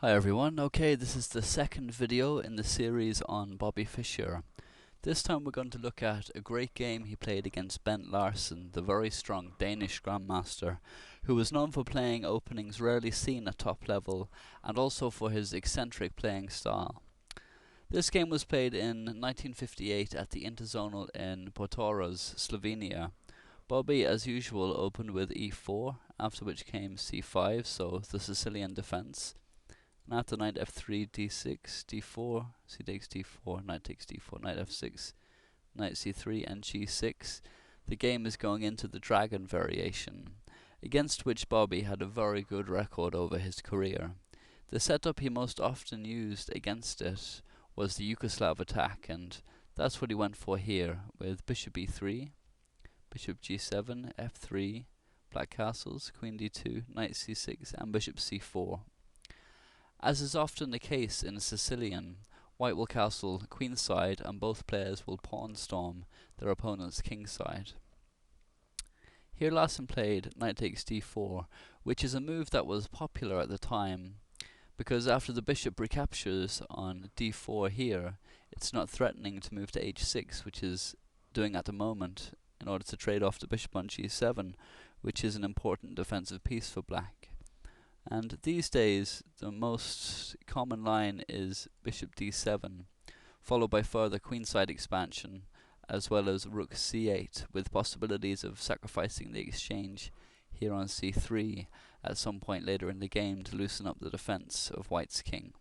Hi everyone, okay, this is the second video in the series on Bobby Fischer. This time we're going to look at a great game he played against Larsen, the very strong Danish Grandmaster, who was known for playing openings rarely seen at top level, and also for his eccentric playing style. This game was played in 1958 at the Interzonal in Potoroz, Slovenia. Bobby, as usual, opened with e4, after which came c5, so the Sicilian defense. And after knight f3, d6, d4, c takes d4, knight takes d4, knight f6, knight c3, and g6, the game is going into the dragon variation, against which Bobby had a very good record over his career. The setup he most often used against it was the Yugoslav attack, and that's what he went for here, with bishop e3, bishop g7, f3, black castles, queen d2, knight c6, and bishop c4. As is often the case in a Sicilian, white will castle queenside and both players will pawn storm their opponent's kingside. Here Larsen played knight takes d4, which is a move that was popular at the time, because after the bishop recaptures on d4 here, it's not threatening to move to h6, which is doing at the moment, in order to trade off the bishop on g7, which is an important defensive piece for black. And these days, the most common line is bishop d7, followed by further queenside expansion, as well as rook c8, with possibilities of sacrificing the exchange here on c3 at some point later in the game to loosen up the defense of white's king.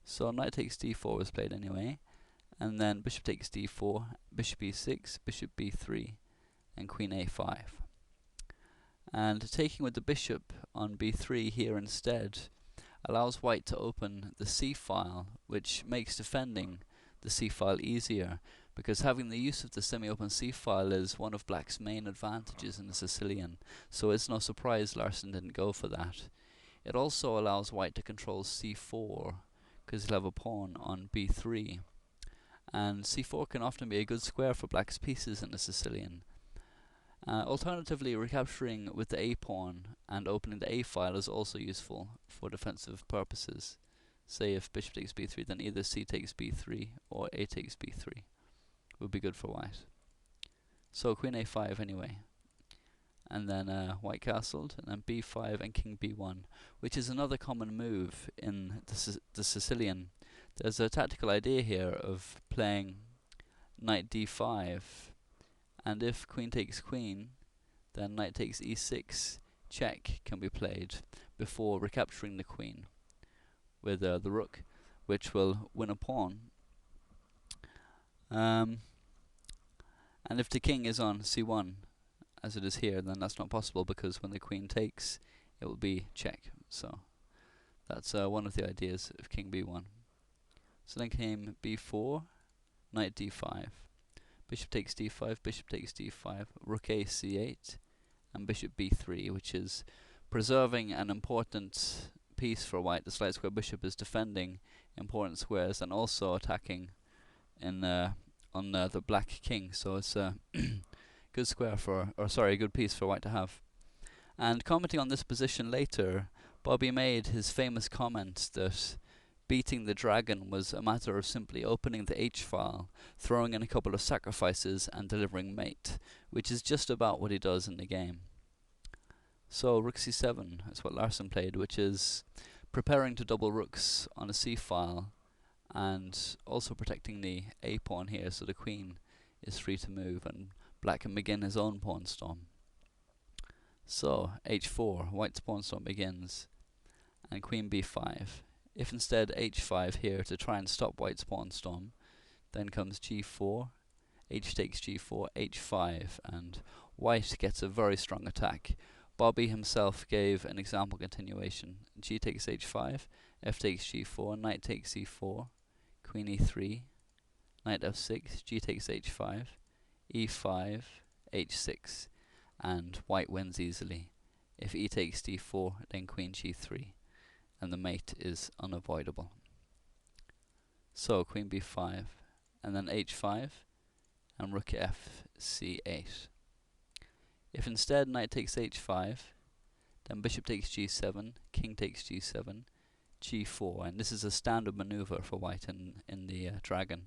So knight takes d4 was played anyway, and then bishop takes d4, bishop e6, bishop b3, and queen a5. And taking with the bishop on b3 here instead allows white to open the c-file, which makes defending the c-file easier, because having the use of the semi-open c-file is one of black's main advantages in the Sicilian, so it's no surprise Larsen didn't go for that. It also allows white to control c4, because he'll have a pawn on b3, and c4 can often be a good square for black's pieces in the Sicilian. Alternatively, recapturing with the a-pawn and opening the a-file is also useful for defensive purposes. Say if bishop takes b3, then either c takes b3 or a takes b3 would be good for white. So queen a5 anyway. And then white castled, and then b5 and king b1, which is another common move in the Sicilian. There's a tactical idea here of playing knight d5, and if queen takes queen, then knight takes e6, check can be played before recapturing the queen with the rook, which will win a pawn. And if the king is on c1, as it is here, then that's not possible, because when the queen takes, it will be check. So that's one of the ideas of king b1. So then came b4, knight d5. Bishop takes d5, bishop takes d5, rook a c8, and bishop b3, which is preserving an important piece for white. The slight square bishop is defending important squares and also attacking in on the black king. So it's a good square for, or sorry, a good piece for white to have. And commenting on this position later, Bobby made his famous comment that beating the dragon was a matter of simply opening the h-file, throwing in a couple of sacrifices, and delivering mate, which is just about what he does in the game. So rook c7 is what Larsen played, which is preparing to double rooks on a c-file, and also protecting the a-pawn here, so the queen is free to move, and black can begin his own pawn storm. So h4, white's pawn storm begins, and queen b5. If instead h5 here to try and stop white's pawn storm, then comes g4, h takes g4, h5, and white gets a very strong attack. Bobby himself gave an example continuation. G takes h5, f takes g4, knight takes e4, queen e3, knight f6, g takes h5, e5, h6, and white wins easily. If e takes d4, then queen g3. And the mate is unavoidable. So queen b5, and then h5, and rook f c8. If instead knight takes h5, then bishop takes g7, king takes g7, g4, and this is a standard maneuver for white in the dragon.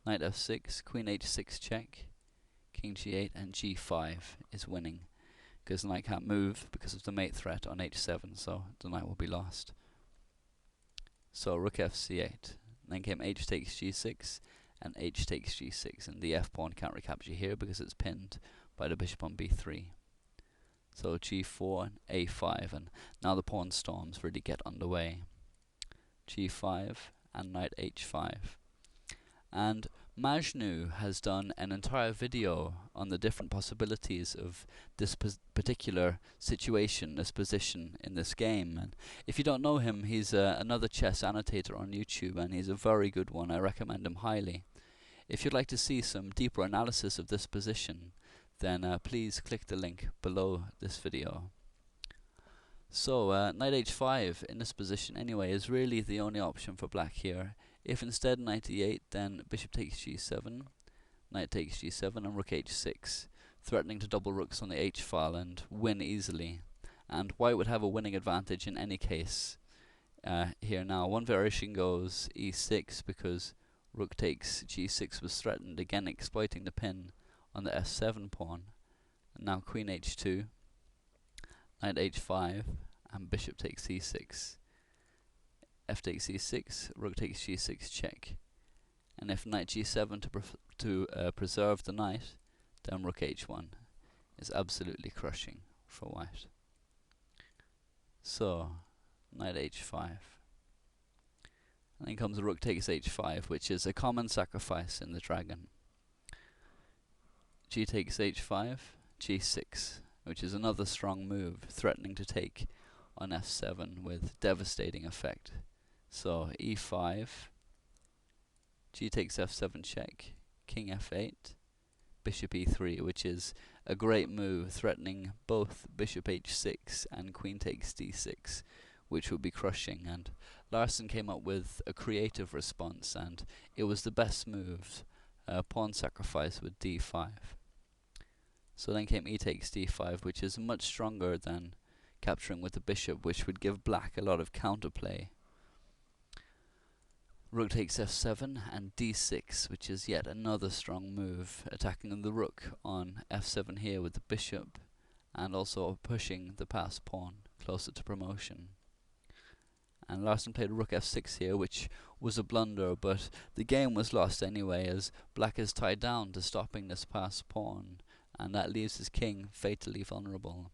Knight f6, queen h6 check, king g8, and g5 is winning, because the knight can't move because of the mate threat on h7, so the knight will be lost. So rook fc8, then came h takes g6, and h takes g6, and the f pawn can't recapture here because it's pinned by the bishop on b3. So g4 and a5, and now the pawn storms really get underway. g5 and knight h5. And Majnu has done an entire video on the different possibilities of this particular situation, this position in this game. And if you don't know him, he's another chess annotator on YouTube, and he's a very good one. I recommend him highly. If you'd like to see some deeper analysis of this position, then please click the link below this video. So knight h5 in this position anyway is really the only option for black here. If instead knight e8, then bishop takes g7, knight takes g7, and rook h6, threatening to double rooks on the h file and win easily. And white would have a winning advantage in any case. Here now, one variation goes e6 because rook takes g6 was threatened, again exploiting the pin on the f7 pawn. And now queen h2, knight h5, and bishop takes e6. F takes e6, rook takes g6 check. And if knight g7 to preserve the knight, then rook h1 is absolutely crushing for white. So, knight h5. And then comes rook takes h5, which is a common sacrifice in the dragon. G takes h5, g6, which is another strong move, threatening to take on f7 with devastating effect. So e5, g takes f7 check, king f8, bishop e3, which is a great move, threatening both bishop h6 and queen takes d6, which would be crushing. And Larsen came up with a creative response, and it was the best move, pawn sacrifice with d5. So then came e takes d5, which is much stronger than capturing with the bishop, which would give black a lot of counterplay. Rook takes f7 and d6, which is yet another strong move, attacking the rook on f7 here with the bishop, and also pushing the passed pawn closer to promotion. And Larsen played rook f6 here, which was a blunder, but the game was lost anyway, as black is tied down to stopping this passed pawn, and that leaves his king fatally vulnerable.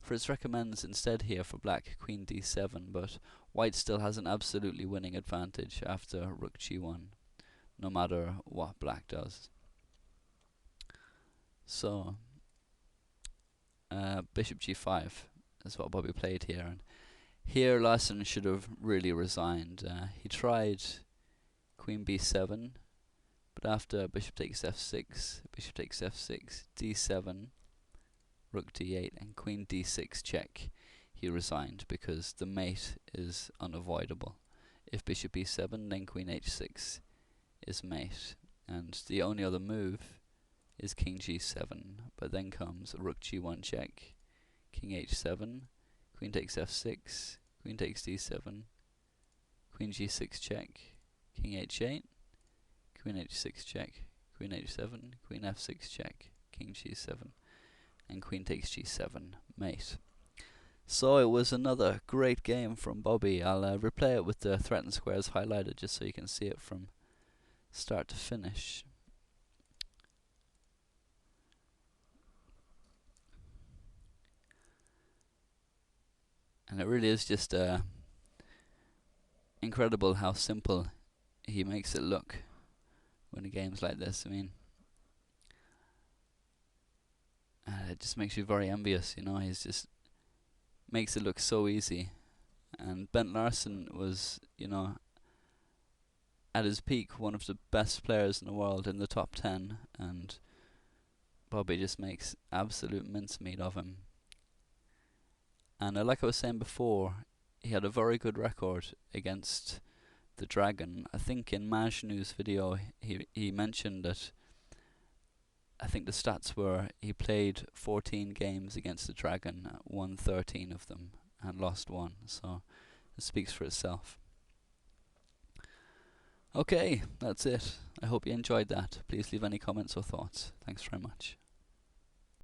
Fritz recommends instead here for black queen d7, but white still has an absolutely winning advantage after rook g1, no matter what black does. So, bishop g5 is what Bobby played here, and here Larsen should have really resigned. He tried queen b7, but after bishop takes f6, bishop takes f6, d7, rook d8, and queen d6 check, he resigned because the mate is unavoidable. If bishop e7, then queen h6 is mate, and the only other move is king g7, but then comes rook g1 check, king h7, queen takes f6, queen takes d7, queen g6 check, king h8, queen h6 check, queen h7, queen f6 check, king g7, and queen takes g7, mate. So it was another great game from Bobby. I'll replay it with the threatened squares highlighted just so you can see it from start to finish. And it really is just incredible how simple he makes it look when a game's like this. I mean, it just makes you very envious, you know. He's just makes it look so easy. And Bent Larsen was, you know, at his peak one of the best players in the world, in the top 10, and Bobby just makes absolute mincemeat of him. And like I was saying before, he had a very good record against the Dragon. I think in Majnu's video he mentioned that I think the stats were he played 14 games against the Dragon, won 13 of them and lost 1. So It speaks for itself. Okay, that's it. I hope you enjoyed that. Please leave any comments or thoughts. Thanks very much.